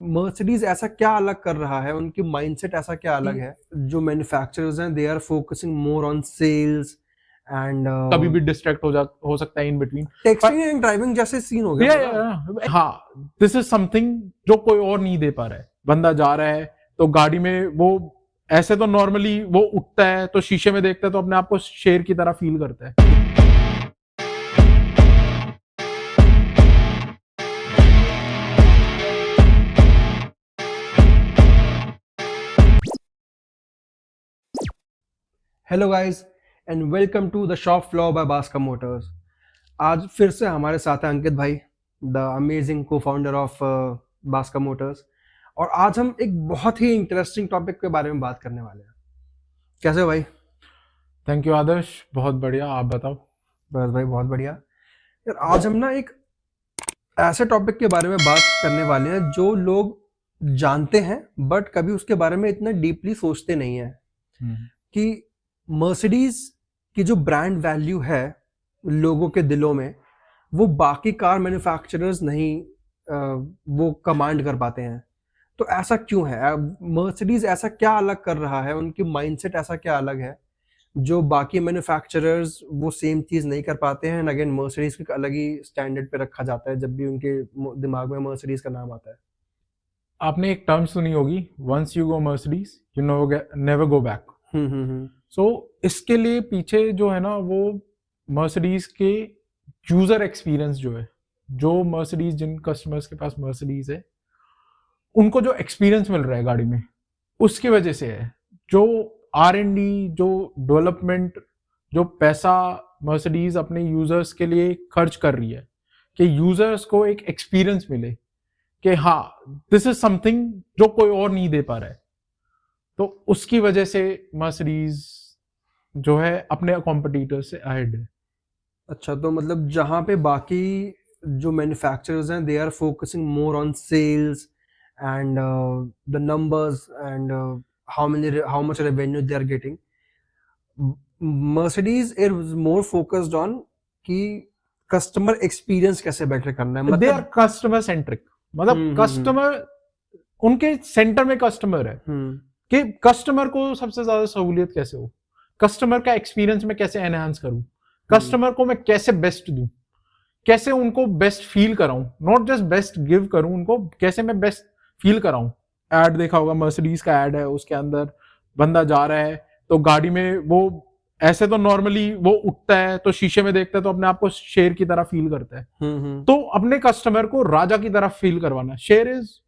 Mercedes ऐसा क्या अलग कर रहा है, उनकी माइंडसेट ऐसा क्या अलग है? जो मैन्युफैक्चरर्स हैं, they are focusing more on sales and कभी भी डिस्ट्रैक्ट हो सकता है in between. Texting and driving जैसे सीन हो गया पूरा। हाँ, दिस इज समथिंग जो कोई और नहीं दे पा रहा है। बंदा जा रहा है तो गाड़ी में वो ऐसे तो नॉर्मली वो उठता है तो शीशे में देखता है तो अपने आप को शेर की तरह फील करता है। Hello guys and welcome to the shop floor by Baska motors. आज फिर से हमारे साथ है अंकित भाई, the amazing co founder of Baska motors. और आज हम एक बहुत ही इंटरेस्टिंग टॉपिक के बारे में बात करने वाले हैं। कैसे हो भाई? थैंक यू आदर्श, बहुत बढ़िया। आप बताओ। बस भाई बहुत बढ़िया यार। आज हम ना एक ऐसे टॉपिक के बारे में बात करने वाले हैं जो लोग जानते हैं बट कभी उसके बारे में इतना डीपली सोचते नहीं है कि मर्सिडीज की जो ब्रांड वैल्यू है लोगों के दिलों में, वो बाकी कार मैन्युफैक्चरर्स नहीं वो कमांड कर पाते हैं। तो ऐसा क्यों है? मर्सिडीज ऐसा क्या अलग कर रहा है, उनकी माइंडसेट ऐसा क्या अलग है जो बाकी मैन्युफैक्चरर्स वो सेम चीज नहीं कर पाते हैं? एंड अगेन मर्सिडीज को अलग ही स्टैंडर्ड पे रखा जाता है जब भी उनके दिमाग में मर्सिडीज का नाम आता है। आपने एक टर्म सुनी होगी, once you go Mercedes you never go back. So इसके लिए पीछे जो है ना, वो मर्सिडीज के यूजर एक्सपीरियंस जो है, जो मर्सिडीज जिन कस्टमर्स के पास मर्सिडीज है उनको जो एक्सपीरियंस मिल रहा है गाड़ी में, उसकी वजह से है। जो R&D, जो डेवलपमेंट, जो पैसा मर्सिडीज अपने यूजर्स के लिए खर्च कर रही है कि यूजर्स को एक एक्सपीरियंस मिले कि हाँ, दिस इज समथिंग जो कोई और नहीं दे पा रहा है। तो उसकी वजह से मर्सिडीज जो है अपने कॉम्पिटिटर से अहेड है। अच्छा, तो मतलब जहाँ पे बाकी जो मैन्युफैक्चरर्स हैं, they are focusing more on sales and the numbers and how much revenue they are getting, Mercedes is more focused on कि कस्टमर एक्सपीरियंस कैसे बेटर करना है। दे आर मतलब कस्टमर सेंट्रिक, मतलब कस्टमर उनके सेंटर में customer है कि कस्टमर को सबसे ज्यादा सहूलियत कैसे हो, कस्टमर का एक्सपीरियंस में कैसे एनहांस करूं, कस्टमर को मैं कैसे बेस्ट दूं, कैसे उनको बेस्ट फील कराऊं, नॉट जस्ट बेस्ट गिव करूं, उनको कैसे मैं बेस्ट फील कराऊं। एड देखा होगा, मर्सिडीज का एड है, उसके अंदर बंदा जा रहा है तो गाड़ी में वो ऐसे तो नॉर्मली वो उठता है तो शीशे में देखता है तो अपने आप को शेर की तरह फील करता है। तो अपने कस्टमर को राजा की तरह फील करवाना, शेर is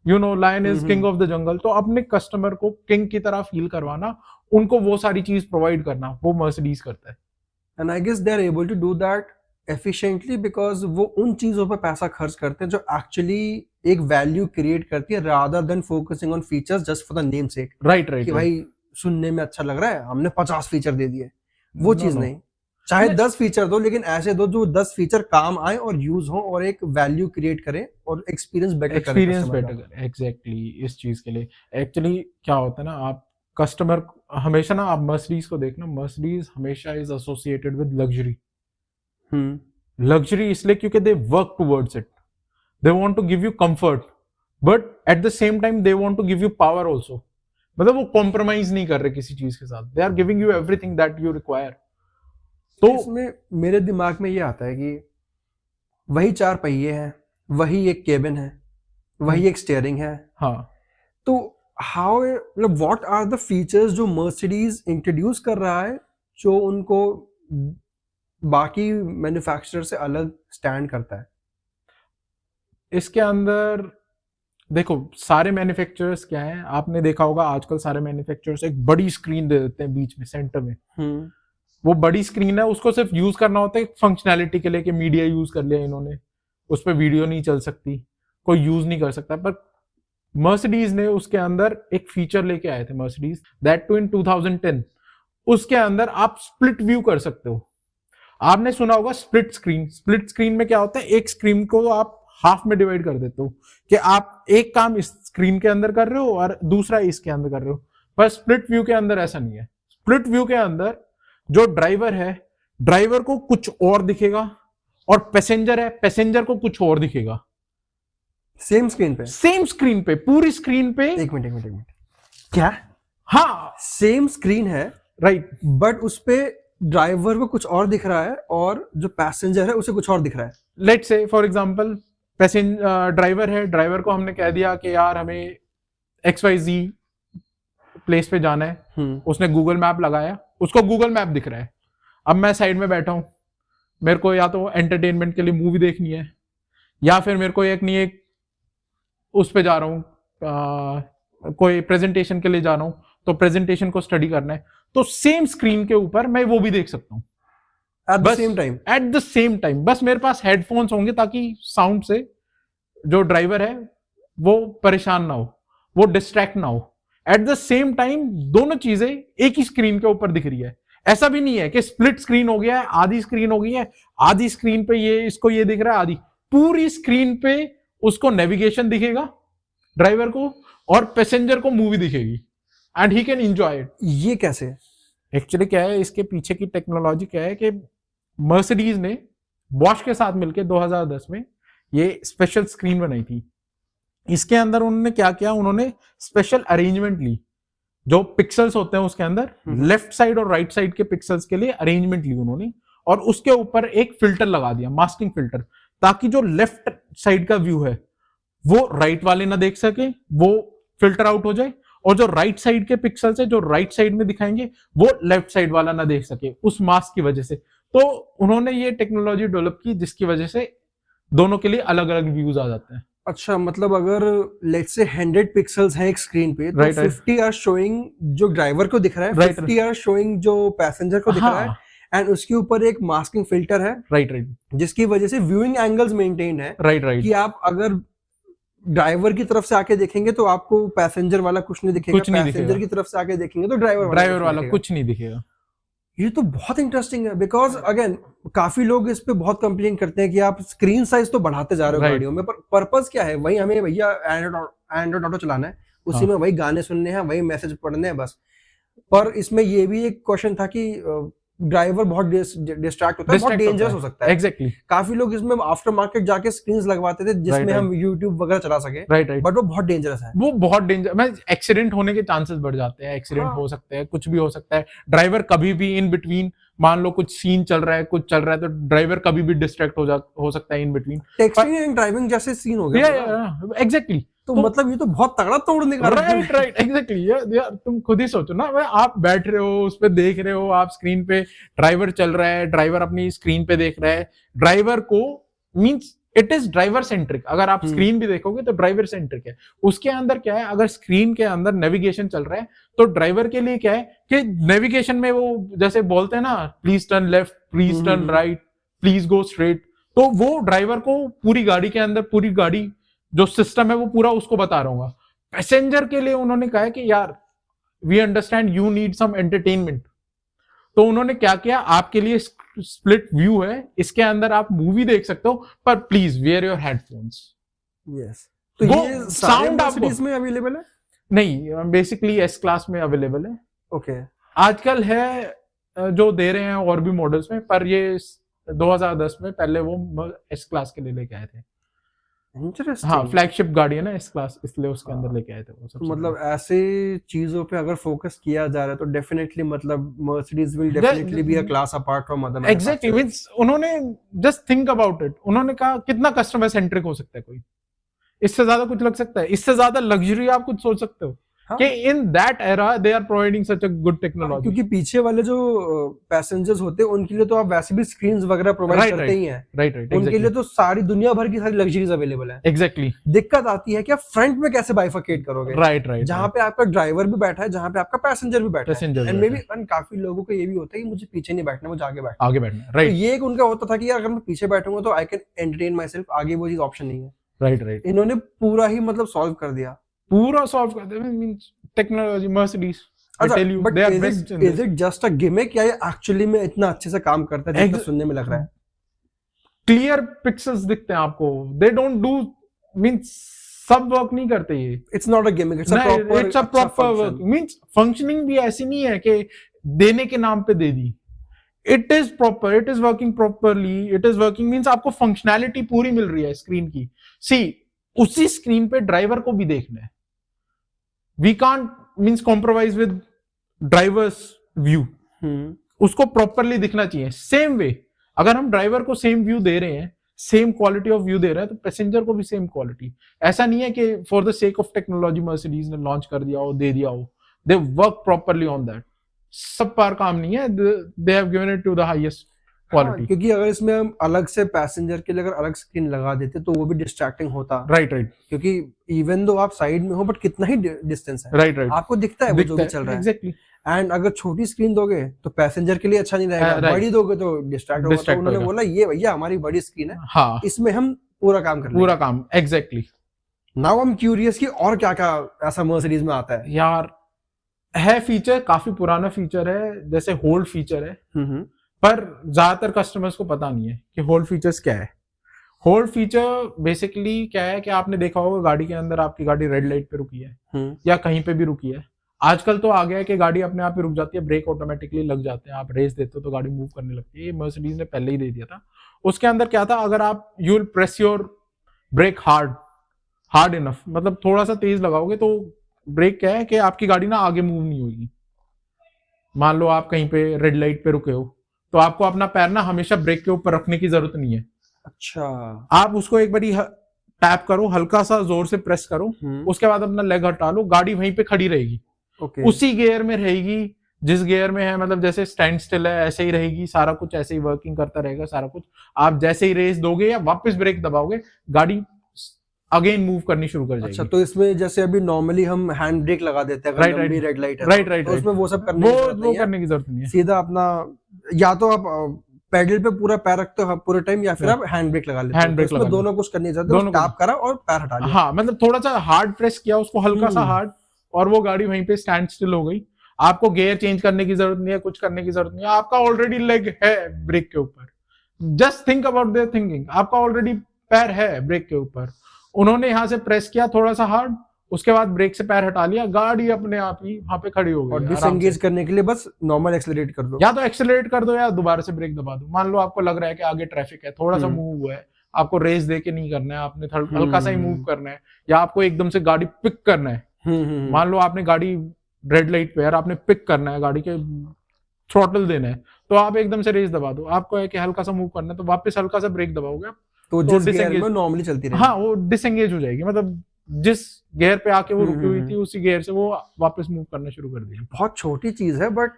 lion is king of the jungle, तो अपने कस्टमर को किंग की तरह फील करवाना, उनको वो सारी चीज प्रोवाइड करना, वो मर्सिडीज करता है। And I guess they are able to do that efficiently because वो उन चीजों पर पैसा खर्च करते हैं जो एक्चुअली एक वैल्यू क्रिएट करती है, rather than focusing on features just for the name sec. Right कि भाई सुनने में अच्छा लग रहा है, हमने 50 फीचर दे दिए, वो चीज नहीं। चाहे 10 फीचर दो, लेकिन ऐसे दो जो 10 फीचर काम आए और यूज हो और एक वैल्यू क्रिएट करे और एक्सपीरियंस बेटर करे। एग्जैक्टली इस चीज के लिए एक्चुअली क्या होता है ना, आप कस्टमर हमेशा ना, आप मर्सिडीज को देखना, मर्सिडीज हमेशा is associated with luxury. Luxury इसलिए क्योंकि they work towards it, they want to give you comfort, but at the same time they want to give you power also. मतलब वो कॉम्प्रोमाइज नहीं कर रहे किसी चीज के साथ, they are giving you everything that you require. तो इसमें मेरे दिमाग में ये आता है कि वही 4 पहिए हैं, वही एक केबिन है, वही एक स्टीयरिंग है। हाँ, तो हाउ, मतलब व्हाट आर द फीचर्स जो मर्सिडीज इंट्रोड्यूस कर रहा है जो उनको बाकी मैन्युफैक्चरर से अलग स्टैंड करता है? इसके अंदर देखो, सारे मैन्युफैक्चरर्स क्या है, आपने देखा होगा आजकल सारे मैन्युफैक्चरर्स एक बड़ी स्क्रीन दे देते हैं बीच में सेंटर में। वो बड़ी स्क्रीन है, उसको सिर्फ यूज करना होता है फंक्शनैलिटी के लिए कि मीडिया यूज कर लिया इन्होंने, उस पर वीडियो नहीं चल सकती, कोई यूज नहीं कर सकता। पर मर्सिडीज ने उसके अंदर एक फीचर लेके आए थे, मर्सिडीज दैट टू इन 2010, उसके अंदर आप स्प्लिट व्यू कर सकते हो। आपने सुना होगा स्प्लिट स्क्रीन। स्प्लिट स्क्रीन में क्या होता है, एक स्क्रीन को आप हाफ में डिवाइड कर देते हो कि आप एक काम इस स्क्रीन के अंदर कर रहे हो और दूसरा इसके अंदर कर रहे हो। पर स्प्लिट व्यू के अंदर ऐसा नहीं है। स्प्लिट व्यू के अंदर जो ड्राइवर है, ड्राइवर को कुछ और दिखेगा, और पैसेंजर है, पैसेंजर को कुछ और दिखेगा। सेम स्क्रीन पे? सेम स्क्रीन पे, पूरी स्क्रीन पे। एक मिनट, क्या? हाँ, सेम स्क्रीन है, राइट, बट उस पे ड्राइवर को कुछ और दिख रहा है और जो पैसेंजर है उसे कुछ और दिख रहा है। Let's say for example driver है, ड्राइवर को हमने कह दिया कि यार हमें XYZ प्लेस पे जाना है, उसने गूगल मैप लगाया, उसको गूगल मैप दिख रहा है। अब मैं साइड में बैठा हूं, मेरे को या तो एंटरटेनमेंट के लिए मूवी देखनी है, या फिर मेरे को एक उस पे जा रहा हूँ, कोई प्रेजेंटेशन के लिए जा रहा हूँ, तो प्रेजेंटेशन को स्टडी करना है, तो सेम स्क्रीन के ऊपर मैं वो भी देख सकता हूँ एट द सेम टाइम। बस मेरे पास हेडफोन्स होंगे ताकि साउंड से जो ड्राइवर है वो परेशान ना हो, वो डिस्ट्रैक्ट ना हो। एट द सेम टाइम दोनों चीजें एक ही स्क्रीन के ऊपर दिख रही है। ऐसा भी नहीं है कि स्प्लिट स्क्रीन हो गया है, आधी स्क्रीन हो गई है, आधी स्क्रीन पे ये इसको ये दिख रहा है, आधी पूरी स्क्रीन पे उसको नेविगेशन दिखेगा ड्राइवर को, और पैसेंजर को मूवी दिखेगी, and he can enjoy it. ये कैसे? एक्चुअली क्या है, इसके पीछे की टेक्नोलॉजी क्या है कि मर्सिडीज ने बॉश के साथ मिलकर 2010 में ये स्पेशल स्क्रीन बनाई थी। इसके अंदर उन्होंने क्या किया, उन्होंने स्पेशल अरेंजमेंट ली, जो पिक्सल्स होते हैं उसके अंदर लेफ्ट साइड और राइट साइड के पिक्सल्स के लिए अरेंजमेंट ली उन्होंने, और उसके ऊपर एक फिल्टर लगा दिया, मास्किंग फिल्टर, ताकि जो लेफ्ट साइड का व्यू है वो राइट वाले ना देख सके, वो फिल्टर आउट हो जाए, और जो राइट साइड के पिक्सल्स है जो राइट साइड में दिखाएंगे वो लेफ्ट साइड वाला ना देख सके, उस मास्क की वजह से। तो उन्होंने ये टेक्नोलॉजी डेवलप की जिसकी वजह से दोनों के लिए अलग अलग व्यूज आ जाते हैं। अच्छा, मतलब अगर लेट्स से 100 पिक्सल्स हैं एक स्क्रीन पे, तो 50 आर शोइंग जो ड्राइवर को दिख रहा है, 50 आर शोइंग जो पैसेंजर को दिख रहा है, एंड उसके ऊपर एक मास्किंग फिल्टर है, राइट, जिसकी वजह से व्यूइंग एंगल्स मेंटेन है, राइट, कि आप अगर ड्राइवर की तरफ से आके देखेंगे तो आपको पैसेंजर वाला कुछ नहीं दिखेगा, पैसेंजर की तरफ से आके देखेंगे तो ड्राइवर वाला कुछ नहीं दिखेगा। ये तो बहुत इंटरेस्टिंग है, बिकॉज अगेन काफी लोग इस पे बहुत कंप्लेन करते हैं कि आप स्क्रीन साइज तो बढ़ाते जा रहे हो गाड़ियों में, पर पर्पस क्या है? वही हमें भैया एंड्रॉइड ऑटो चलाना है, उसी में वही गाने सुनने हैं, वही मैसेज पढ़ने हैं बस। पर इसमें ये भी एक क्वेश्चन था कि ड्राइवर बहुत डिस्ट्रैक्ट होता है, बहुत डेंजरस हो सकता है। एग्जैक्टली। काफी लोग इसमें आफ्टर मार्केट जाके स्क्रीन्स लगवाते थे जिसमें हम यूट्यूब वगैरह चला सके, राइट, बट वो बहुत डेंजरस है, वो बहुत डेंजर, मैं एक्सीडेंट होने के चांसेस बढ़ जाते हैं, एक्सीडेंट हो सकते हैं, कुछ भी हो सकता है। ड्राइवर कभी भी इन बिटवीन, मान लो कुछ सीन चल रहा है, कुछ चल रहा है, तो ड्राइवर कभी भी डिस्ट्रैक्ट हो सकता है in between. Texting and driving जैसे सीन हो गया, एग्जैक्टली। तो मतलब ये तो बहुत तगड़ा तोड़ने का, राइट, एग्जैक्टली। यार तुम खुद ही सोचो ना, आप बैठ रहे हो, उस पे देख रहे हो, आप स्क्रीन पे, ड्राइवर चल रहा है, ड्राइवर अपनी स्क्रीन पे देख रहा है, ड्राइवर को means it is driver centric. अगर आप स्क्रीन भी देखोगे तो ड्राइवर सेंट्रिक है। उसके अंदर क्या है, अगर स्क्रीन के अंदर नेविगेशन चल रहा है तो ड्राइवर के लिए क्या है कि नेविगेशन में वो जैसे बोलते हैं ना, please turn left, please turn right, please go straight, तो वो ड्राइवर को पूरी गाड़ी के अंदर, पूरी गाड़ी जो सिस्टम है वो पूरा उसको बता रहा हूँ। पैसेंजर के लिए उन्होंने कहा है कि यार we understand you need some entertainment, तो उन्होंने क्या किया, आपके लिए स्प्लिट व्यू है, इसके अंदर आप मूवी देख सकते हो, पर please wear your headphones. Yes, तो ये साउंड आपको में अवेलेबल है? नहीं, बेसिकली एस क्लास में अवेलेबल है। ओके, आजकल है जो दे रहे हैं और भी मॉडल्स में, पर ये 2010 में पहले वो एस क्लास के लिए लेके आए थे। इंटरेस्टिंग। हाँ, फ्लैगशिप गाड़ी है ना एस क्लास, इसलिए उसके अंदर लेके आए थे वो सब। तो मतलब ऐसे चीजों पे अगर फोकस किया जा रहा है तो डेफिनेटली मतलब Mercedes will definitely be a class apart from other. Exactly, means उन्होंने जस्ट थिंक अबाउट इट, उन्होंने कहा कितना कस्टमर सेंट्रिक हो सकता है कोई, इससे ज्यादा कुछ लग सकता है, इससे ज्यादा लग्जरी आप कुछ सोच सकते हो कि in that era they are providing such a good technology. क्योंकि पीछे वाले जो पैसेंजर्स होते हैं उनके लिए तो आप वैसे भी स्क्रीन्स वगैरह प्रोवाइड करते ही हैं, राइट, उनके लिए तो सारी दुनिया भर की सारी लग्जरीज अवेलेबल है। एग्जैक्टली। दिक्कत आती है कि आप फ्रंट में कैसे बाइफरकेट करोगे, राइट, जहां पे आपका ड्राइवर भी बैठा है, जहां पे आपका पैसेंजर भी बैठा है, पैसेंजर एंड मे बी काफी लोगों को ये भी होता है कि मुझे पीछे नहीं बैठना, मुझे आगे बैठना, राइट। तो ये एक उनका होता था कि यार अगर मैं पीछे बैठूंगा तो I can entertain my self, आगे वो चीज ऑप्शन नहीं है। राइट, इन्होंने पूरा ही मतलब सॉल्व कर दिया, पूरा सॉल्व कर दिया, means technology Mercedes, I tell you they are best. Is it just a gimmick या ये एक्चुअली में इतना अच्छे से काम करता है जितना सुनने में लग रहा है? क्लियर पिक्सेल्स दिखते हैं आपको, दे डोंट डू मींस सब वर्क नहीं करते ये, it's not a gimmick, it's a proper work. Means functioning भी ऐसी नहीं है कि देने के नाम पे दे दी, it is proper, it is working properly, it is working means आपको फंक्शनैलिटी पूरी मिल रही है स्क्रीन की। सी उसी स्क्रीन पे ड्राइवर को भी देखना है। We can't means compromise with drivers view, उसको प्रॉपरली दिखना चाहिए। सेम वे अगर हम ड्राइवर को सेम व्यू दे रहे हैं, सेम क्वालिटी ऑफ व्यू दे रहे हैं, तो पैसेंजर को भी सेम क्वालिटी। ऐसा नहीं है कि for the sake of technology Mercedes ने लॉन्च कर दिया हो, दे दिया हो, they work properly on that. सब पार काम नहीं है, they have given it to the highest quality. क्योंकि अगर इसमें हम अलग से पैसेंजर के लिए अगर अलग स्क्रीन लगा देते तो वो भी डिस्ट्रैक्टिंग होता। राइट राइट, क्योंकि इवन दो आप साइड में हो बट कितना ही डिस्टेंस है, राइट राइट, आपको दिखता है वो जो भी चल रहा है। एग्जैक्टली। एंड अगर छोटी स्क्रीन दोगे तो पैसेंजर के लिए अच्छा नहीं रहेगा, right. बड़ी दोगे तो डिस्ट्रैक्ट होगा। तो उन्होंने बोला ये भैया हमारी बड़ी स्क्रीन है, हाँ, इसमें हम पूरा काम कर लेंगे। पूरा काम, exactly. Now I am curious कि और क्या क्या ऐसा मर्सिडीज में आता है। यार है फीचर, काफी पुराना फीचर है, जैसे होल्ड फीचर है, पर ज्यादातर कस्टमर्स को पता नहीं है कि होल्ड फीचर्स क्या है। होल्ड फीचर बेसिकली क्या है कि आपने देखा होगा गाड़ी के अंदर आपकी गाड़ी रेड लाइट पे रुकी है या कहीं पे भी रुकी है, आजकल तो आ गया है कि गाड़ी अपने आप ही रुक जाती है, ब्रेक ऑटोमेटिकली लग जाते हैं, आप रेस देते हो तो गाड़ी मूव करने लगती है। ये मर्सिडीज ने पहले ही दे दिया था। उसके अंदर क्या था, अगर आप you will press your brake hard enough, मतलब थोड़ा सा तेज लगाओगे तो ब्रेक क्या है कि आपकी गाड़ी ना आगे मूव नहीं होगी। मान लो आप कहीं पे रेड लाइट पे रुके हो तो आपको अपना पैर ना हमेशा ब्रेक के ऊपर रखने की जरूरत नहीं है। अच्छा, आप उसको एक बारी टैप करो, हल्का सा जोर से प्रेस करो, उसके बाद अपना लेग हटा लो, गाड़ी वहीं पे खड़ी रहेगी। उसी गियर में रहेगी जिस गियर में है, मतलब जैसे स्टैंड स्टिल है ऐसे ही रहेगी, सारा कुछ ऐसे ही वर्किंग करता रहेगा सारा कुछ। आप जैसे ही रेस दोगे या वापस ब्रेक दबाओगे, गाड़ी अगेन मूव करनी शुरू कर जाएगी। अच्छा, तो इसमें जैसे अभी नॉर्मली हम हैंड ब्रेक लगा देते हैं अगर लंबी रेड लाइट है, राइट, तो उसमें वो सब करने की जरूरत नहीं है। सीधा अपना या तो आप पैडल पे पूरा पैर रखते हो पूरे टाइम, या फिर आप हैंड ब्रेक लगा लेते हो। इसमें दोनों कुछ करने जाते हो, टैप करा और पैर हटा लिया। हाँ, मतलब थोड़ा सा हार्ड प्रेस किया उसको, हल्का सा हार्ड, और वो गाड़ी वहीं पे स्टैंड स्टिल हो गई। आपको गियर चेंज करने की जरूरत नहीं है, कुछ करने की जरूरत नहीं है, आपका ऑलरेडी लेग है ब्रेक के ऊपर। Just think about their thinking, आपका ऑलरेडी पैर है ब्रेक के ऊपर, उन्होंने यहां से प्रेस किया थोड़ा सा हार्ड, उसके बाद ब्रेक से पैर हटा लिया, गाड़ी अपने आप ही वहां पे खड़ी हो गई। और डिसएंगेज करने के लिए बस नॉर्मल एक्सेलरेट कर दो, या तो एक्सेलरेट कर दो या दोबारा से ब्रेक दबा दो। मान लो आपको लग रहा है कि आगे ट्रैफिक है, थोड़ा सा मूव हुआ है, आपको रेस दे के नहीं करना है, आपने हल्का सा ही मूव करना है, या आपको एकदम से गाड़ी पिक करना है। मान लो आपने गाड़ी रेड लाइट पे है, आपने पिक करना है, गाड़ी के थ्रॉटल देना है, तो आप एकदम से रेस दबा दो। आपको है कि हल्का सा मूव करना है तो वापस हल्का सा ब्रेक दबाओगे आप, तो जिस गियर में नॉर्मली चलती रहेगी, हाँ वो डिसएंगेज हो जाएगी। मतलब जिस गियर पे आके वो रुकी हुई थी उसी गियर से वो वापस मूव करना शुरू कर देगी। बहुत छोटी चीज है, बट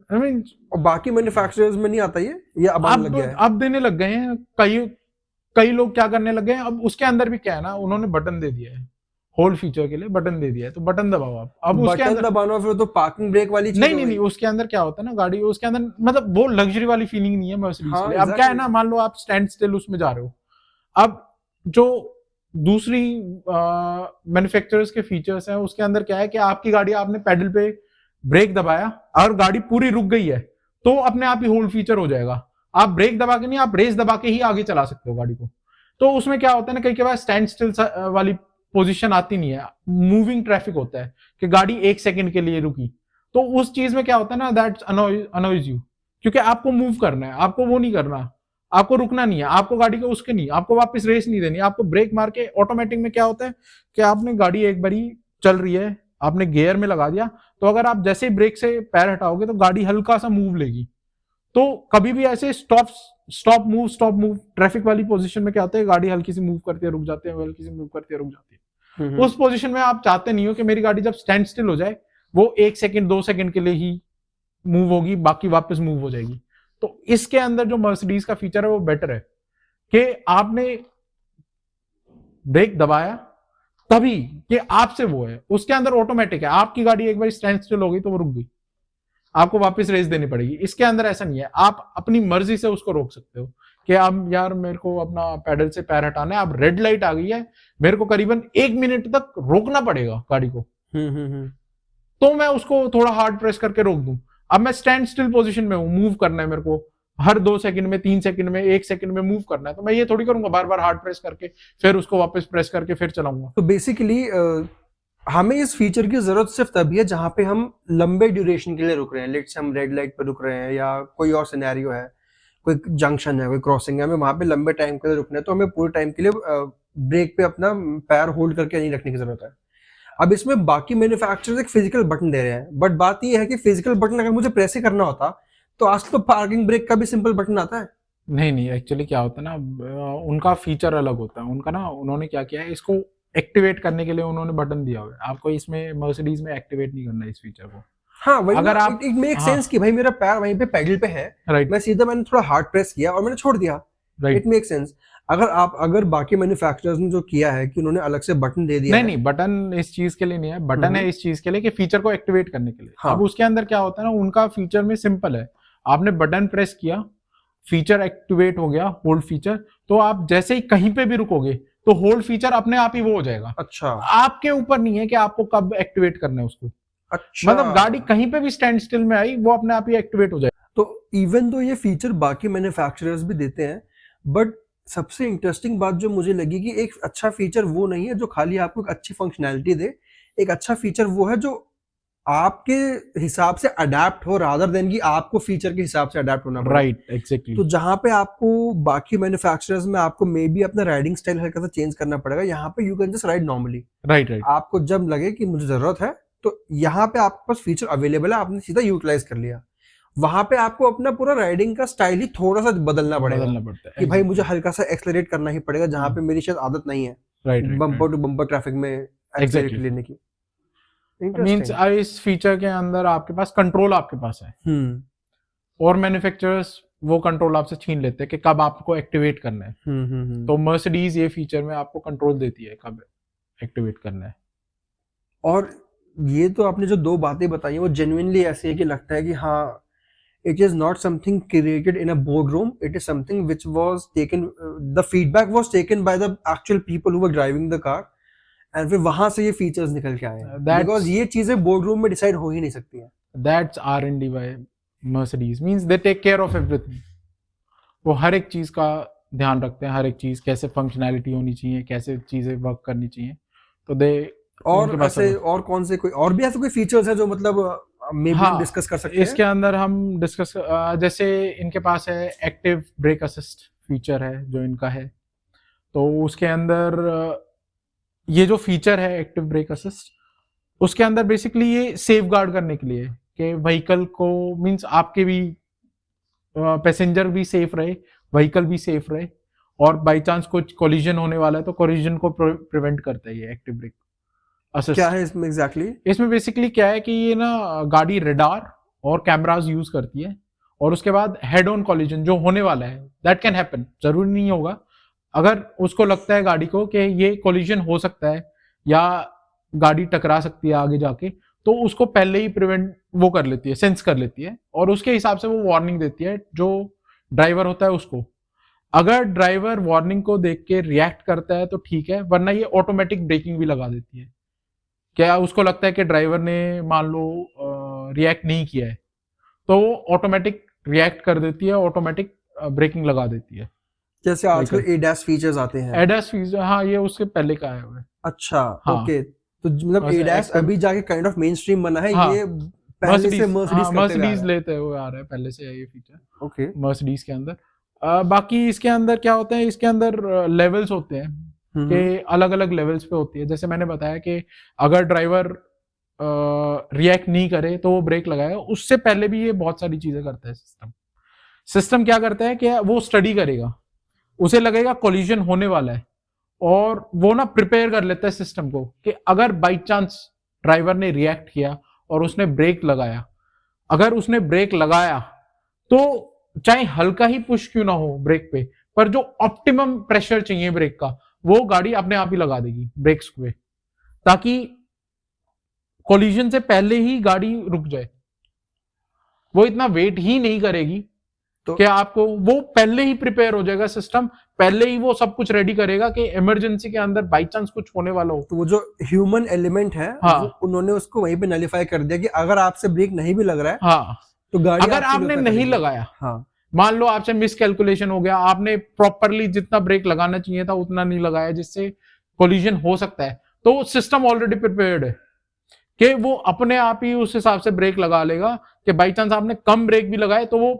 आई मीन बाकी मैन्युफैक्चरर्स में नहीं आता ये अब आने लग गया है। अब देने लग गए हैं कई लोग क्या करने लग गए हैं। अब उसके अंदर भी क्या है ना, उन्होंने बटन दे दिया है, होल्ड फीचर के लिए बटन दे दिया है, तो बटन दबाओ आप। अब उसके अंदर दबाना फिर तो पार्किंग ब्रेक वाली चीज नहीं, उसके अंदर क्या होता है ना, गाड़ी उसके अंदर मतलब वो लग्जरी वाली फीलिंग नहीं है मर्सिडीज के लिए। अब क्या है ना, मान लो आप स्टैंड स्टिल उसमें जा रहे हो, अब जो दूसरी मैन्युफैक्चरर्स के फीचर्स हैं उसके अंदर क्या है कि आपकी गाड़ी, आपने पेडल पे ब्रेक दबाया और गाड़ी पूरी रुक गई है तो अपने आप ही होल्ड फीचर हो जाएगा। आप ब्रेक दबा के नहीं, आप रेस दबा के ही आगे चला सकते हो गाड़ी को। तो उसमें क्या होता है ना, कई बार स्टैंड स्टिल वाली पोजीशन आती नहीं है, मूविंग ट्रैफिक होता है कि गाड़ी 1 सेकंड के लिए रुकी, तो उस चीज में क्या होता है ना, दैट अनॉयज यू, क्योंकि आपको मूव करना है, आपको वो नहीं करना, आपको रुकना नहीं है, आपको गाड़ी को उसके नहीं, आपको वापस रेस नहीं देनी, आपको ब्रेक मार के ऑटोमेटिक में क्या होता है कि आपने गाड़ी एक बारी चल रही है, आपने गियर में लगा दिया, तो अगर आप जैसे ही ब्रेक से पैर हटाओगे तो गाड़ी हल्का सा मूव लेगी। तो कभी भी ऐसे स्टॉप मूव ट्रैफिक वाली पोजीशन में क्या होता है, गाड़ी हल्की सी मूव करती है रुक जाते हैं, हल्की सी मूव करती है रुक जाती है। उस पोजीशन में आप चाहते नहीं हो कि मेरी गाड़ी जब स्टैंड स्टिल हो जाए वो 1 सेकंड 2 सेकंड के लिए ही मूव होगी, बाकी वापस मूव हो जाएगी। तो इसके अंदर जो मर्सिडीज का फीचर है वो बेटर है कि आपने ब्रेक दबाया तभी कि आपसे वो है, उसके अंदर ऑटोमेटिक है, आपकी गाड़ी एक बार स्टैंड स्टिल हो गई तो वो रुक गई, आपको वापस रेस देनी पड़ेगी। इसके अंदर ऐसा नहीं है, आप अपनी मर्जी से उसको रोक सकते हो कि अब यार मेरे को अपना पैडल से पैर हटाना है, अब रेड लाइट आ गई है, मेरे को करीबन 1 मिनट तक रोकना पड़ेगा गाड़ी को, तो मैं उसको थोड़ा हार्ड प्रेस करके रोक दूं। अब मैं स्टैंड स्टिल पोजीशन में हूं, मूव करना है मेरे को, हर 2 सेकंड में 3 सेकंड में 1 सेकंड में मूव करना है, तो मैं ये थोड़ी करूंगा बार बार हार्ड प्रेस करके फिर उसको वापस प्रेस करके फिर चलाऊंगा। तो बेसिकली हमें इस फीचर की जरूरत सिर्फ तभी है जहां पे हम लंबे ड्यूरेशन के लिए रुक रहे हैं, लेट्स से हम रेड लाइट पे रुक रहे हैं या कोई और सिनेरियो है, कोई जंक्शन है, कोई क्रॉसिंग है, हमें वहां पे लंबे टाइम के लिए रुकना है, तो हमें पूरे टाइम के लिए ब्रेक पे अपना पैर होल्ड करके नहीं रखने की जरूरत है। अब इसमें बाकी मैन्युफैक्चरर्स एक फिजिकल बटन दे रहे हैं, बट बात ये है कि फिजिकल बटन अगर मुझे प्रेस ही करना होता तो आज तो पार्किंग ब्रेक का भी सिंपल बटन आता है। नहीं, एक्चुअली क्या होता है ना, उनका फीचर अलग होता है उनका ना, उन्होंने क्या किया है, इसको एक्टिवेट करने के लिए उन्होंने बटन दिया हुआ है। आपको इसमें मर्सिडीज में एक्टिवेट नहीं करना है इस फीचर को। हाँ वही अगर ना, आप इट मेक हाँ सेंस कि भाई मेरा पैर वहीं पे पेडल पे है, राइट मैं सीधा मैंने थोड़ा हार्ड प्रेस किया और मैंने छोड़ दिया, राइट इट मेक सेंस। अगर बाकी मैन्युफैक्चरर्स ने जो किया है कि उन्होंने अलग से बटन दे दिया नहीं, बटन इस चीज के लिए नहीं है, बटन है इस चीज के लिए कि फीचर को एक्टिवेट करने के लिए। हाँ। अब उसके अंदर क्या होता है ना, उनका फीचर में सिंपल है, आपने बटन प्रेस किया, फीचर एक्टिवेट हो गया, होल्ड फीचर, तो आप जैसे ही कहीं पे भी रुकोगे तो होल्ड फीचर अपने आप ही वो हो जाएगा। अच्छा आपके ऊपर नहीं है कि आपको कब एक्टिवेट करना है उसको। अच्छा, मतलब गाड़ी कहीं पे भी स्टैंड स्टिल में आई, वो अपने आप ही एक्टिवेट हो जाएगा। तो इवन तो ये फीचर बाकी मैन्युफैक्चरर्स भी देते हैं, बट सबसे इंटरेस्टिंग बात जो मुझे लगी कि एक अच्छा फीचर वो नहीं है जो खाली आपको एक अच्छी फंक्शनैलिटी दे, एक अच्छा फीचर वो है जो आपके हिसाब से अडेप्ट हो, रादर देन कि आपको फीचर के हिसाब से अडेप्ट होना पड़े। Right exactly. तो जहां पे आपको बाकी मैन्युफैक्चरर्स में आपको मे बी अपना राइडिंग स्टाइल हल्का सा चेंज करना पड़ेगा, यहाँ पे you can just ride normally. Right आपको जब लगे कि मुझे जरूरत है तो यहाँ पे आपके पास फीचर अवेलेबल है, आपने सीधा यूटिलाइज कर लिया। वहां पे आपको अपना पूरा राइडिंग का स्टाइल ही थोड़ा सा बदलना पड़ेगा पड़ता है कि भाई मुझे हल्का सा एक्सेलरेट करना ही पड़ेगा जहाँ पे मेरी शायद आदत नहीं है right bumper to bumper traffic में एक्सेलरेट लेने की। मींस इस फीचर के अंदर आपके पास कंट्रोल आपके पास है, और मैन्युफैक्चरर्स वो कंट्रोल आपसे छीन लेते हैं कि कब आपको एक्टिवेट करना है। तो मर्सिडीज ये फीचर में आपको कंट्रोल देती है कब एक्टिवेट करना है। और ये तो आपने जो दो बातें बताई हैं वो जेन्युइनली ऐसी है कि लगता है कि हाँ, it is not something created in a boardroom, it is something which was taken, the feedback was taken by the actual people who were driving the car, and फिर वहां से ये फीचर्स निकल के आए हैं, बिकॉज ये चीजें बोर्डरूम में डिसाइड हो ही नहीं सकती हैं। That's R&D by Mercedes, means they take care of everything। वो हर एक चीज का ध्यान रखते हैं, हर एक चीज कैसे फंक्शनैलिटी होनी चाहिए, कैसे चीजें वर्क करनी चाहिए, तो दे और ऐसे और कौन से कोई और भी ऐसे कोई फीचर्स है जो मतलब मे बी हम डिस्कस कर सकते हैं इसके अंदर हम डिस्कस, जैसे इनके पास है एक्टिव ब्रेक असिस्ट फीचर है जो इनका है, तो उसके अंदर ये जो फीचर है एक्टिव ब्रेक असिस्ट, उसके अंदर बेसिकली ये सेफ गार्ड करने के लिए कि व्हीकल को, मींस आपके भी पैसेंजर भी सेफ रहे, व्हीकल भी सेफ रहे, और बाई चांस कुछ कोलिजन होने वाला है तो कोलिजन को प्रिवेंट करता है ये एक्टिव ब्रेक असिस्ट। क्या है इसमें एग्जैक्टली? इसमें बेसिकली क्या है कि ये ना गाड़ी रेडार और कैमरास यूज करती है, और उसके बाद हेड ऑन कोलिजन जो होने वाला है, दैट कैन हैपन, जरूरी नहीं होगा, अगर उसको लगता है गाड़ी को कि ये कोलिजन हो सकता है या गाड़ी टकरा सकती है आगे जाके, तो उसको पहले ही प्रिवेंट वो कर लेती है, सेंस कर लेती है, और उसके हिसाब से वो वार्निंग देती है जो ड्राइवर होता है उसको। अगर ड्राइवर वार्निंग को देख के रिएक्ट करता है तो ठीक है, वरना ये ऑटोमेटिक ब्रेकिंग भी लगा देती है। क्या उसको लगता है कि ड्राइवर ने मान लो रिएक्ट नहीं किया है, तो वो ऑटोमेटिक रिएक्ट कर देती है, ऑटोमेटिक ब्रेकिंग लगा देती है। जैसे आजकल एडास फीचर्स आते हैं। एडास फीचर, हाँ, ये उसके पहले का है हुआ। अच्छा, हाँ। ओके, तो मतलब एडास अभी जाके काइंड ऑफ मेन स्ट्रीम बना है। हाँ, ये पहले से मर्सिडीज लेते हुए आ रहा है, पहले से है ये फीचर। ओके, मर्सिडीज के अंदर बाकी इसके अंदर क्या होता है, इसके अंदर लेवल्स होते हैं कि अलग अलग लेवल्स पे होती है। जैसे मैंने बताया कि अगर ड्राइवर रिएक्ट नहीं करे तो वो ब्रेक लगाएगा, उससे पहले भी ये बहुत सारी चीजें करता है सिस्टम क्या करता है कि वो स्टडी करेगा, उसे लगेगा कोलिजन होने वाला है, और वो ना प्रिपेयर कर लेता है सिस्टम को कि अगर बाई चांस ड्राइवर ने रिएक्ट किया और उसने ब्रेक लगाया, अगर उसने ब्रेक लगाया तो चाहे हल्का ही पुश क्यों ना हो ब्रेक पे, पर जो ऑप्टिमम प्रेशर चाहिए ब्रेक का, वो गाड़ी अपने आप ही लगा देगी ब्रेक्स पे, ताकि कोलिजन से पहले ही गाड़ी रुक जाए। वो इतना वेट ही नहीं करेगी तो कि आपको, वो पहले ही प्रिपेयर हो जाएगा सिस्टम, पहले ही वो सब कुछ रेडी करेगा कि इमरजेंसी के अंदर बाई चांस कुछ होने वाला हो। तो वो जो ह्यूमन एलिमेंट है, हाँ, उन्होंने उसको वहीं पे नलिफाई कर दिया कि अगर आपसे ब्रेक नहीं भी लग रहा है, हाँ, तो गाड़ी अगर आपने नहीं लगाया, हाँ, मान लो आपसे मिसकैलकुलेशन हो गया, आपने प्रॉपरली जितना ब्रेक लगाना चाहिए था उतना नहीं लगाया, जिससे कोलिजन हो सकता है, तो सिस्टम ऑलरेडी प्रिपेयर्ड है कि वो अपने आप ही उस हिसाब से ब्रेक लगा लेगा कि बाई चांस आपने कम ब्रेक भी लगाए तो वो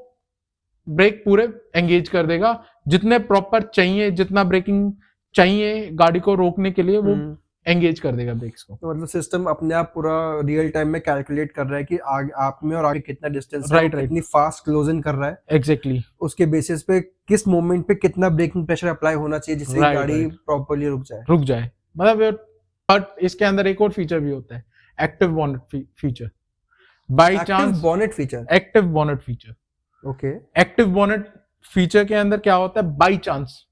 ब्रेक पूरे एंगेज कर देगा, जितने प्रॉपर चाहिए, जितना ब्रेकिंग चाहिए गाड़ी को रोकने के लिए वो हम्म, एंगेज कर देगा ब्रेक्स को। तो मतलब सिस्टम अपने आप पूरा रियल टाइम में कैलकुलेट कर रहा है कि आगे आप में और आगे कितना डिस्टेंस है, राइट वो राइट, कितनी फास्ट क्लोज इन कर रहा है, एग्जैक्टली, उसके बेसिस पे किस मोमेंट पे कितना ब्रेकिंग प्रेशर अप्लाई होना चाहिए जिससे राइट गाड़ी राइट, प्रॉपर्ली रुक जाए। रुक जाए मतलब। बट इसके अंदर एक और फीचर भी होता है, active bonnet feature. By active chance, bonnet feature, active bonnet feature, okay, active bonnet feature के अंदर क्या होता है, बाई चांस,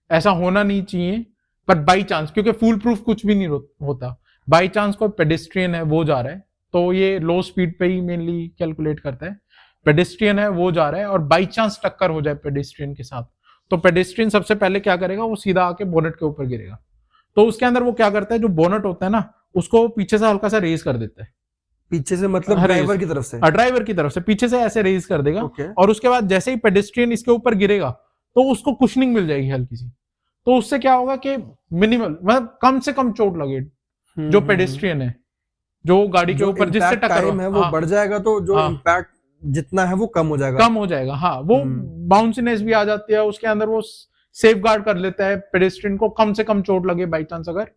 ऐसा होना नहीं चाहिए पर बाई चांस, क्योंकि फुल प्रूफ कुछ भी नहीं होता, बाई चांस कोई पेडेस्ट्रियन है वो जा रहा है, तो ये लो स्पीड पे ही मेनली कैलकुलेट करता है, पेडेस्ट्रियन है वो जा रहा है और बाई चांस टक्कर हो जाए पेडेस्ट्रियन के साथ, तो पेडेस्ट्रियन सबसे पहले क्या करेगा, वो सीधा आके बोनेट के ऊपर गिरेगा। तो उसके अंदर वो क्या करता है, जो बोनेट होता है ना उसको पीछे से हल्का सा रेज कर देता है, पीछे से मतलब रेज, ड्राइवर की तरफ से, ड्राइवर की तरफ से पीछे से ऐसे रेज कर देगा, ओके, और उसके बाद जैसे ही पेडेस्ट्रियन इसके ऊपर गिरेगा तो उसको कुशनिंग मिल जाएगी हल्की सी, तो उससे क्या होगा कि मिनिमल मतलब कम से कम चोट लगे जो पेडेस्ट्रियन है, जो गाड़ी के जो ऊपर जिससे इम्पैक्ट टक्कर टाइम है वो हाँ, बढ़ जाएगा, तो जो हाँ, इम्पैक्ट जितना है वो कम हो जाएगा, कम हो जाएगा। हाँ, वो बाउंसीनेस भी आ जाती है उसके अंदर, वो सेफ गार्ड कर लेता है पेडेस्ट्रियन को, कम से कम चोट लगे बाई चांस अगर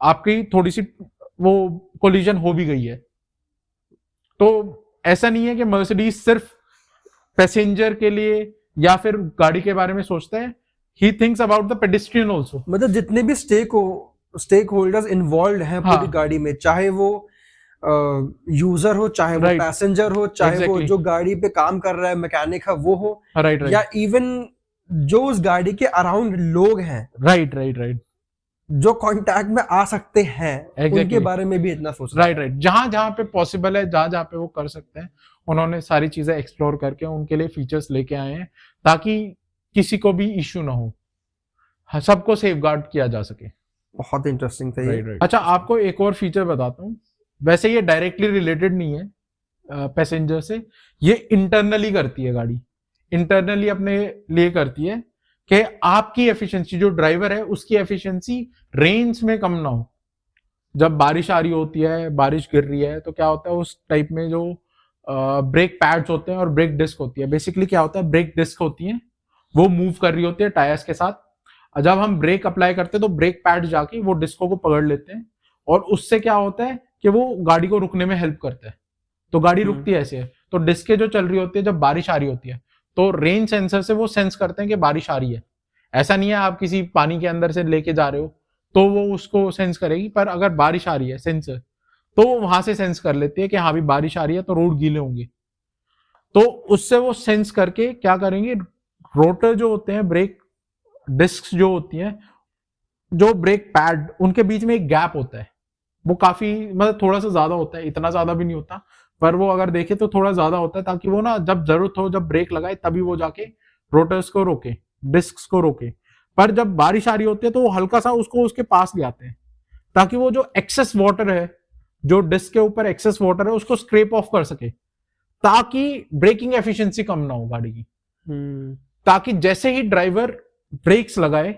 आपकी थोड़ी सी वो कोलिजन हो भी गई है। तो ऐसा नहीं है कि मर्सिडीज सिर्फ पैसेंजर के लिए या फिर गाड़ी के बारे में सोचता है, he thinks about the pedestrian also. मतलब जितने भी स्टेक होल्डर्स इन्वॉल्व हैं हाँ, पूरी गाड़ी में, चाहे वो यूजर हो, चाहे वो राइट, पैसेंजर हो, चाहे वो एग्जैक्टली, जो गाड़ी पे काम कर रहा है मैकेनिक है वो हो, राइट या राइट, इवन जो उस गाड़ी के अराउंड लोग हैं राइट राइट राइट, जो कांटेक्ट में आ सकते हैं, उनके एग्जैक्टली, बारे में भी इतना सोच रहा राइट राइट, जहां जहां पे पॉसिबल है, जहां जहां पे वो कर सकते हैं, उन्होंने सारी चीजें एक्सप्लोर करके उनके लिए फीचर्स लेके आए हैं ताकि किसी को भी इश्यू ना हो, हाँ, सबको सेफ गार्ड किया जा सके। बहुत इंटरेस्टिंग था ये। Right right. अच्छा, आपको एक और फीचर बताता हूँ, वैसे ये डायरेक्टली रिलेटेड नहीं है पैसेंजर से, ये इंटरनली करती है गाड़ी, इंटरनली अपने लिए करती है कि आपकी एफिशिएंसी, जो ड्राइवर है उसकी एफिशिएंसी रेंज में कम ना हो। जब बारिश आ रही होती है, बारिश गिर रही है, तो क्या होता है उस टाइप में जो ब्रेक पैड्स होते हैं और ब्रेक डिस्क होती है, बेसिकली क्या होता है, ब्रेक डिस्क होती है वो मूव कर रही होती है टायर्स के साथ, जब हम ब्रेक अप्लाई करते हैं तो ब्रेक पैड जाके वो डिस्कों को पकड़ लेते हैं, और उससे क्या होता है कि वो गाड़ी को रुकने में हेल्प करता है, तो गाड़ी रुकती है ऐसे। तो डिस्कें जो चल रही होती है जब बारिश आ रही होती है, तो रेन सेंसर से वो सेंस करते हैं कि बारिश आ रही है। ऐसा नहीं है आप किसी पानी के अंदर से लेके जा रहे हो तो वो उसको सेंस करेगी, पर अगर बारिश आ रही है सेंसर, तो वहां से सेंस कर लेती है कि हाँ भी बारिश आ रही है तो रोड गीले होंगे, तो उससे वो सेंस करके क्या करेंगे, रोटर जो होते हैं, ब्रेक डिस्क जो होती हैं, जो ब्रेक पैड, उनके बीच में एक गैप होता है, वो काफी मतलब थोड़ा सा ज्यादा होता है, इतना ज्यादा भी नहीं होता, पर वो अगर देखे तो थोड़ा ज्यादा होता है, ताकि वो ना जब जरूरत हो, जब ब्रेक लगाए तभी वो जाके रोटर्स को रोके, डिस्क को रोके। पर जब बारिश आ रही होती है तो वो हल्का सा उसको उसके पास ले आते हैं, ताकि वो जो एक्सेस वाटर है, जो डिस्क के ऊपर एक्सेस वाटर है, उसको स्क्रैप ऑफ कर सके, ताकि ब्रेकिंग एफिशिएंसी कम ना हो गाड़ी की, ताकि जैसे ही ड्राइवर ब्रेक्स लगाए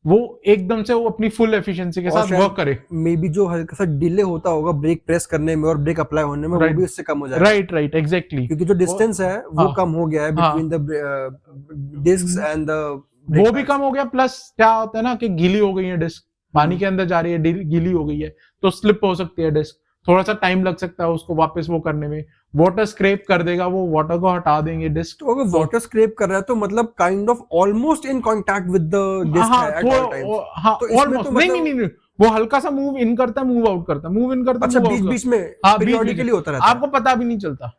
वो एकदम से वो अपनी फुल एफिशिएंसी के और साथ वर्क करे। मे बी जो हल्का सा डिले होता होगा ब्रेक प्रेस करने में और ब्रेक अप्लाई होने में, वो Right. भी उससे कम हो जाएगा, राइट राइट, एग्जैक्टली, क्योंकि जो डिस्टेंस है वो हाँ, कम हो गया है हाँ, between the discs and the वो भी कम हो गया, प्लस क्या होता है ना कि गीली हो गई है डिस्क, पानी के अंदर जा रही है, गीली हो गई है, तो स्लिप हो सकती है डिस्क, थोड़ा सा टाइम लग सकता है उसको वापस वो करने में, वाटर स्क्रैप कर देगा, वो वाटर को हटा देंगे डिस्क। तो अगर वाटर स्क्रैप कर रहा है तो मतलब kind of almost in contact with the disc हाँ, है एट ऑल टाइम्स, हाँ, तो इसमें ऑलमोस्ट, तो नहीं मतलब नहीं नहीं, वो हल्का सा मूव इन करता है, मूव आउट करता है, मूव इन करता है, अच्छा move out बीच करता है। बीच में हाँ, बीच पीरियोडिकली बीच होता रहता है, आपको पता भी नहीं चलता,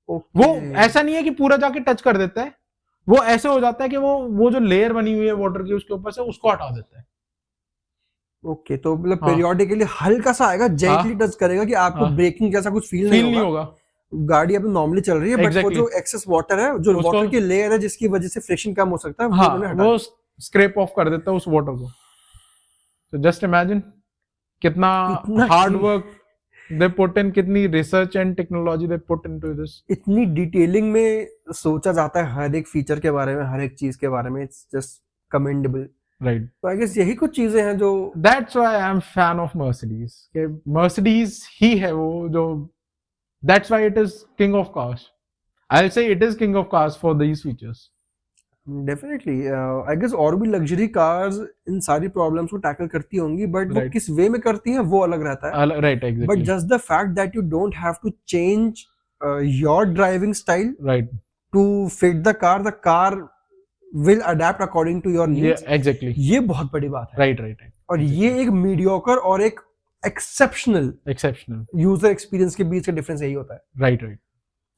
ओके, वो ऐसा नहीं है कि पूरा जाके टच कर देता है, वो ऐसे हो जाता है कि वो जो लेयर बनी हुई है वाटर की उसके ऊपर से, उसको हटा देता है। ओके, तो मतलब हाँ, पीरियोडिकली हल्का सा आएगा, जेंटली हाँ, टच करेगा कि आपको हाँ, ब्रेकिंग जैसा कुछ फील फील नहीं नहीं होगा, होगा, गाड़ी अभी नॉर्मली चल रही है, बट वो एग्जैक्टली, जो एक्सेस वाटर है, जो उसको, वाटर की लेयर है जिसकी वजह से फ्रिक्शन कम हो सकता है, वो हाँ, उन्होंने हटा वो दिया। स्क्रैप ऑफ कर देता है उस वाटर को। तो जस्ट इमेजिन कितना कितना hard work they put in, कितनी research and technology they put into this. इतनी डिटेलिंग में सोचा जाता है हर एक फीचर के बारे में, हर एक चीज के बारे में, इट्स जस्ट कमेंडेबल। राइट, तो आई गेस यही कुछ चीजें हैं जो, that's why I am fan of Mercedes, के मर्सिडीज ही है वो जो, that's why it is king of cars, I will say it is king of cars for these features. Definitely I guess और भी लग्जरी कार्स इन सारी problems को tackle करती होंगी, बट वो Right. किस वे में करती हैं वो अलग रहता है. Right, But exactly. just the fact that you don't have to change your driving style Right. to fit the car will adapt according to your Yeah, needs. exactly. ये बहुत बड़ी बात है. Right, right. और ये एक मीडियोकर और एक एक्सेप्शनल Exceptional. यूजर एक्सपीरियंस के बीच का डिफरेंस यही होता है. Right, right.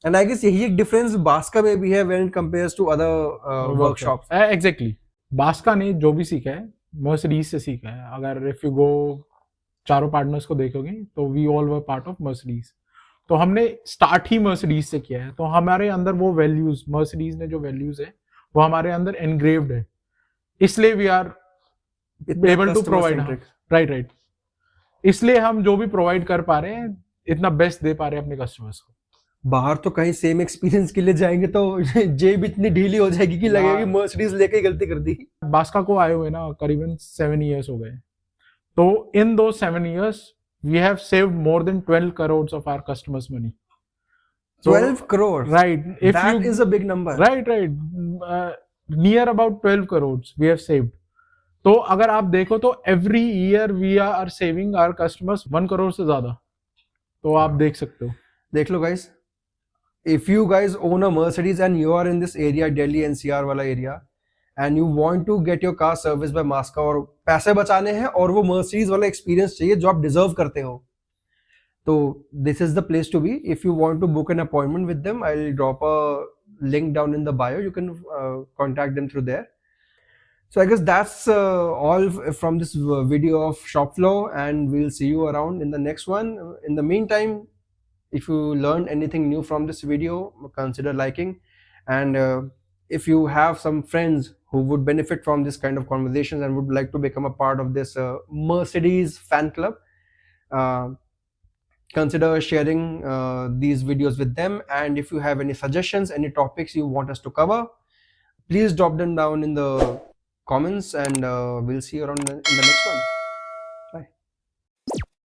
And I guess यही एक डिफरेंस बास्का में भी है when it compares to other workshops. Exactly. Baska ने जो भी सीखा है मर्सिडीज से सीखा है. अगर इफ यू गो चारों पार्टनर्स को देखोगे तो we all were part of Mercedes. तो हमने स्टार्ट ही मर्सिडीज से किया है. तो हमारे अंदर वो वैल्यूज, मर्सिडीज ने जो वैल्यूज है वो हमारे अंदर एनग्रेव्ड है. इसलिए we are able to provide. Right, right. इसलिए हम जो भी प्रोवाइड कर पा रहे हैं इतना बेस्ट दे पा रहे हैं अपने कस्टमर्स को. बाहर तो कहीं सेम एक्सपीरियंस के लिए जाएंगे तो जेब इतनी ढीली हो जाएगी कि लगेगा कि मर्सिडीज लेके ही गलती कर दी. बास्का को आए हुए ना करीबन 7 years हो गए. तो इन दो 7 years we have saved more than 12 crores of our customers' money. 12 crores. Right. If That you, is a big number. right, right. Near about 12 crores we have saved. तो अगर आप देखो तो every year we are saving our customers 1 crore से ज्यादा. तो आप देख सकते हो. देख लो guys. If you guys own a Mercedes and you are in this area, Delhi NCR वाला area, and you want to get your car serviced by Masca और पैसे बचाने हैं और वो Mercedes वाला experience चाहिए जो आप deserve करते हो, तो this is the place to be. If you want to book an appointment with them, I'll drop a link down in the bio. You can contact them through there. So I guess that's all from this video of ShopFlow, and we'll see you around in the next one. In the meantime, if you learned anything new from this video, consider liking, and if you have some friends who would benefit from this kind of conversations and would like to become a part of this Mercedes fan club, consider sharing these videos with them. And if you have any suggestions, any topics you want us to cover, please drop them down in the comments, and we'll see you around in the next one.